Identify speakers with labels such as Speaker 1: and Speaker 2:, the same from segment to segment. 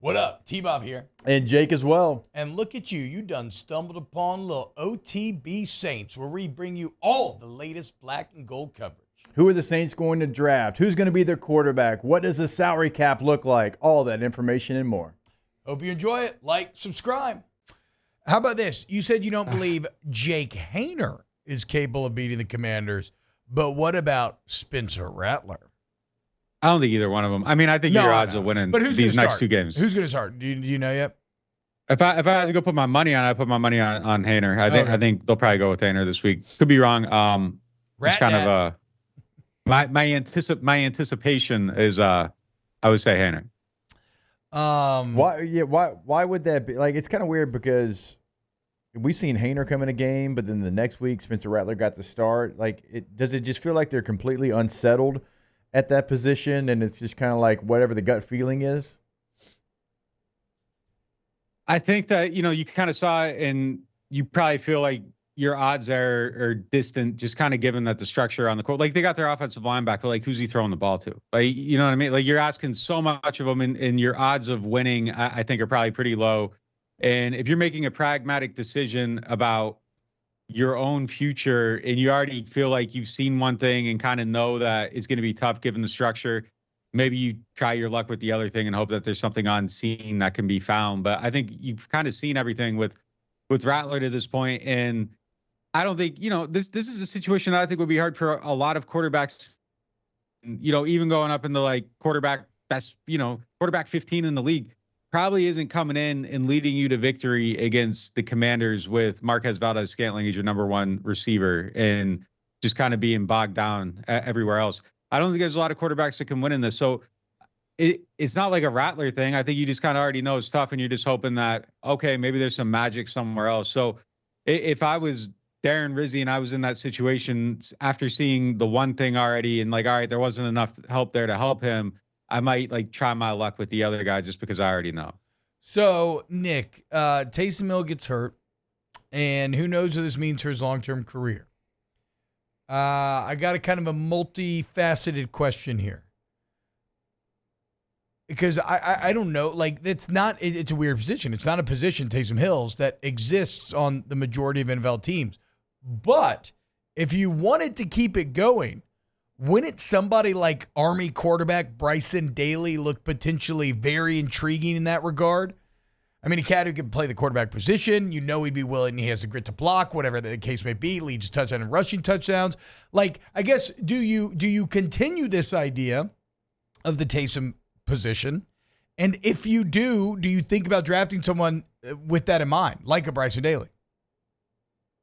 Speaker 1: What up? T-Bob here.
Speaker 2: And Jake as well.
Speaker 1: And look at you. You done stumbled upon little OTB Saints, where we bring you all the latest black and gold coverage.
Speaker 2: Who are the Saints going to draft? Who's going to be their quarterback? What does the salary cap look like? All that information and more.
Speaker 1: Hope you enjoy it. Like, subscribe. How about this? You said you don't believe Jake Haener is capable of beating the Commanders, but what about Spencer Rattler?
Speaker 3: I don't think either one of them. I mean, I think your odds of winning these next two games.
Speaker 1: Who's going to start? Do you know yet?
Speaker 3: If I had to go put my money on it, I put my money on Haener. I think they'll probably go with Haener this week. Could be wrong. Just kind of my anticipation is I would say Haener.
Speaker 2: Why would that be? Like, it's kind of weird because we've seen Haener come in a game, but then the next week Spencer Rattler got the start. Like, does it just feel like they're completely unsettled at that position, and it's just kind of like whatever the gut feeling is?
Speaker 3: I think that, you kind of saw it, and you probably feel like your odds are distant, just kind of given that the structure on the court. Like, they got their offensive linebacker, like, who's he throwing the ball to? Like, you know what I mean? Like, you're asking so much of them, and your odds of winning, I think, are probably pretty low. And if you're making a pragmatic decision about your own future and you already feel like you've seen one thing and kind of know that it's going to be tough given the structure, maybe you try your luck with the other thing and hope that there's something unseen that can be found. But I think you've kind of seen everything with Rattler to this point. And I don't think, this is a situation that I think would be hard for a lot of quarterbacks, even going up into like quarterback 15 in the league. Probably isn't coming in and leading you to victory against the Commanders with Marquez Valdez-Scantling as your number one receiver and just kind of being bogged down everywhere else. I don't think there's a lot of quarterbacks that can win in this. So it's not like a Rattler thing. I think you just kind of already know it's tough, and you're just hoping that, okay, maybe there's some magic somewhere else. So if I was Darren Rizzi and I was in that situation after seeing the one thing already and like, all right, there wasn't enough help there to help him, I might like try my luck with the other guy just because I already know.
Speaker 1: So, Nick, Taysom Hill gets hurt, and who knows what this means for his long-term career. I got a kind of a multifaceted question here. Because I don't know, like, it's a weird position. It's not a position, Taysom Hill's, that exists on the majority of NFL teams. But if you wanted to keep it going, wouldn't somebody like Army quarterback Bryson Daly look potentially very intriguing in that regard? I mean, a cat who can play the quarterback position, he'd be willing, he has the grit to block, whatever the case may be, leads touchdown and rushing touchdowns. Like, I guess, do you continue this idea of the Taysom position? And if you do you think about drafting someone with that in mind, like a Bryson Daly?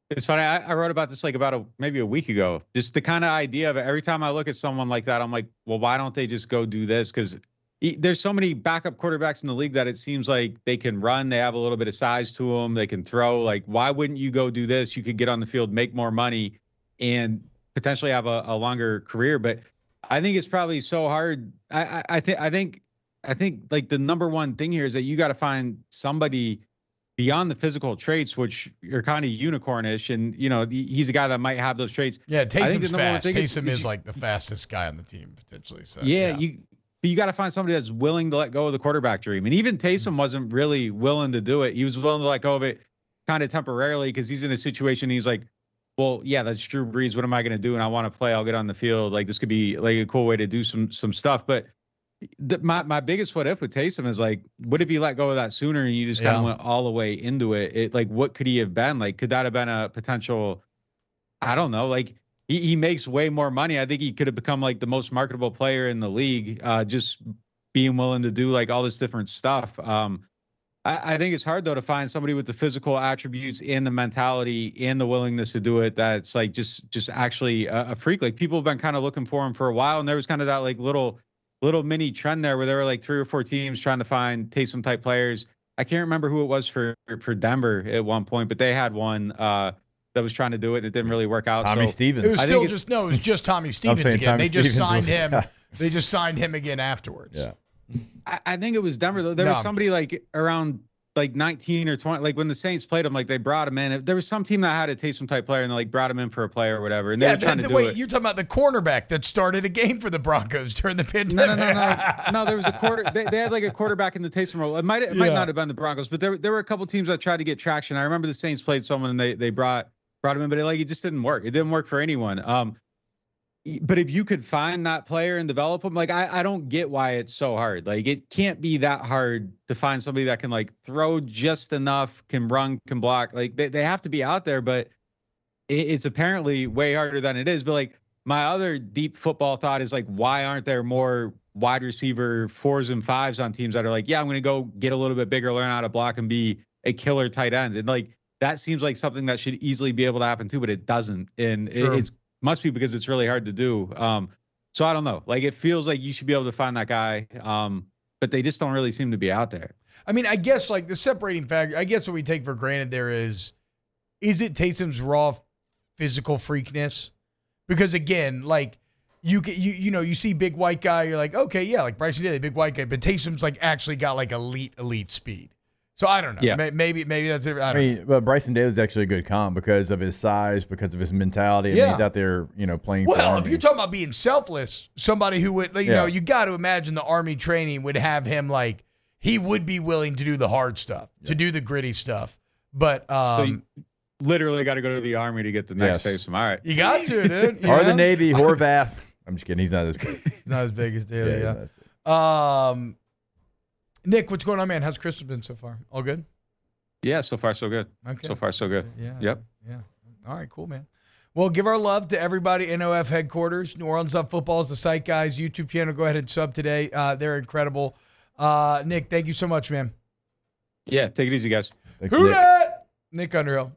Speaker 3: It's funny. I wrote about this like maybe a week ago. Just the kind of idea of it. Every time I look at someone like that, I'm like, well, why don't they just go do this? Because there's so many backup quarterbacks in the league that it seems like they can run. They have a little bit of size to them. They can throw. Like, why wouldn't you go do this? You could get on the field, make more money, and potentially have a longer career. But I think it's probably so hard. I think like the number one thing here is that you got to find somebody beyond the physical traits, which are kind of unicornish, and he's a guy that might have those traits.
Speaker 1: Yeah, Taysom's fast. Taysom is like the fastest guy on the team potentially. So
Speaker 3: yeah. You got to find somebody that's willing to let go of the quarterback dream. And even Taysom wasn't really willing to do it. He was willing to let go of it kind of temporarily because he's in a situation. He's like, well, yeah, that's Drew Brees. What am I going to do? And I want to play. I'll get on the field. Like, this could be like a cool way to do some stuff. But my biggest what if with Taysom is like, what if he let go of that sooner and you just kind of went all the way into it? Like, what could he have been? Like, could that have been a potential? I don't know. Like, he makes way more money. I think he could have become like the most marketable player in the league, just being willing to do like all this different stuff. I think it's hard though to find somebody with the physical attributes and the mentality and the willingness to do it. That's like just actually a freak. Like, people have been kind of looking for him for a while, and there was kind of that like little mini trend there where there were like 3 or 4 teams trying to find Taysom type players. I can't remember who it was for Denver at one point, but they had one that was trying to do it. It didn't really work out.
Speaker 2: Tommy Stevens.
Speaker 1: It was just Tommy Stevens again. They just signed him. They just signed him again afterwards.
Speaker 2: Yeah.
Speaker 3: I think it was Denver though. There was somebody like around like 19 or 20. Like when the Saints played him, like they brought him in. There was some team that had a Taysom type player, and they like brought him in for a play or whatever. And they were trying to do it.
Speaker 1: You're talking about the cornerback that started a game for the Broncos during the pandemic.
Speaker 3: No. There was a quarter. They had like a quarterback in the Taysom role. It might not have been the Broncos, but there were a couple teams that tried to get traction. I remember the Saints played someone, and they brought him in, but it just didn't work. It didn't work for anyone. But if you could find that player and develop them, like I don't get why it's so hard. Like it can't be that hard to find somebody that can like throw just enough, can run, can block. Like they have to be out there, but it's apparently way harder than it is. But like my other deep football thought is like, why aren't there more wide receiver 4s and 5s on teams that are like, yeah, I'm going to go get a little bit bigger, learn how to block, and be a killer tight end. And like that seems like something that should easily be able to happen too, but it doesn't. And it's must be because it's really hard to do. So I don't know. Like it feels like you should be able to find that guy, but they just don't really seem to be out there.
Speaker 1: I mean, I guess like the separating factor, I guess what we take for granted there is it Taysom's raw physical freakness? Because again, like you see big white guy, you're like, okay, yeah, like Bryson Daly, big white guy, but Taysom's like actually got like elite speed. So I don't know. Yeah. Maybe that's it. I mean,
Speaker 2: but Bryson Daly's actually a good comp because of his size, because of his mentality. And he's out there, playing.
Speaker 1: Well, if you're talking about being selfless, somebody who would, you got to imagine the Army training would have him like he would be willing to do the hard stuff, to do the gritty stuff. But
Speaker 3: so you literally got to go to the Army to get the next Taysom. All right,
Speaker 1: you got to, dude.
Speaker 2: Or the Navy, Horvath. I'm just kidding. He's not as big.
Speaker 1: He's not as big as Daly. Yeah. Nick, what's going on, man? How's Christmas been so far? All good?
Speaker 3: Yeah, so far so good.
Speaker 1: Okay.
Speaker 3: So far so good.
Speaker 1: Yeah.
Speaker 3: Yep.
Speaker 1: Yeah. All right, cool, man. Well, give our love to everybody in NOF headquarters. neworleans.football is the site, guys. YouTube channel. Go ahead and sub today. They're incredible. Nick, thank you so much, man.
Speaker 3: Yeah, take it easy, guys.
Speaker 2: Thanks,
Speaker 1: Who that? Nick Underhill.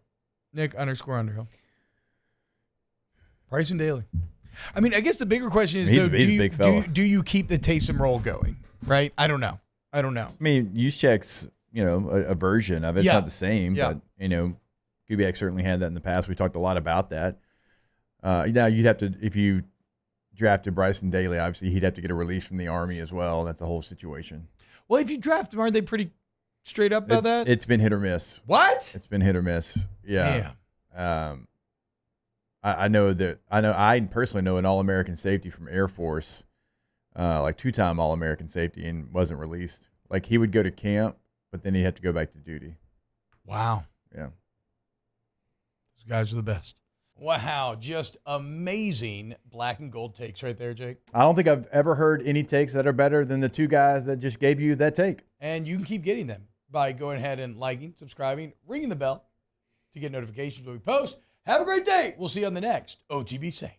Speaker 1: Nick_Underhill. Bryson Daly. I mean, I guess the bigger question is, do you keep the Taysom roll going? Right? I don't know. I
Speaker 2: mean, Juszczyk's, a version of it. It's not the same, but, Kubiak certainly had that in the past. We talked a lot about that. Now, you'd have to, if you drafted Bryson Daly, obviously he'd have to get a release from the Army as well. That's the whole situation.
Speaker 1: Well, if you draft him, aren't they pretty straight up about that?
Speaker 2: It's been hit or miss.
Speaker 1: What?
Speaker 2: It's been hit or miss. Yeah. I personally know an All-American safety from Air Force, like 2-time All-American safety, and wasn't released. Like he would go to camp, but then he'd have to go back to duty.
Speaker 1: Wow.
Speaker 2: Yeah.
Speaker 1: Those guys are the best. Wow. Just amazing black and gold takes right there, Jake.
Speaker 2: I don't think I've ever heard any takes that are better than the two guys that just gave you that take.
Speaker 1: And you can keep getting them by going ahead and liking, subscribing, ringing the bell to get notifications when we post. Have a great day. We'll see you on the next OTB Saints.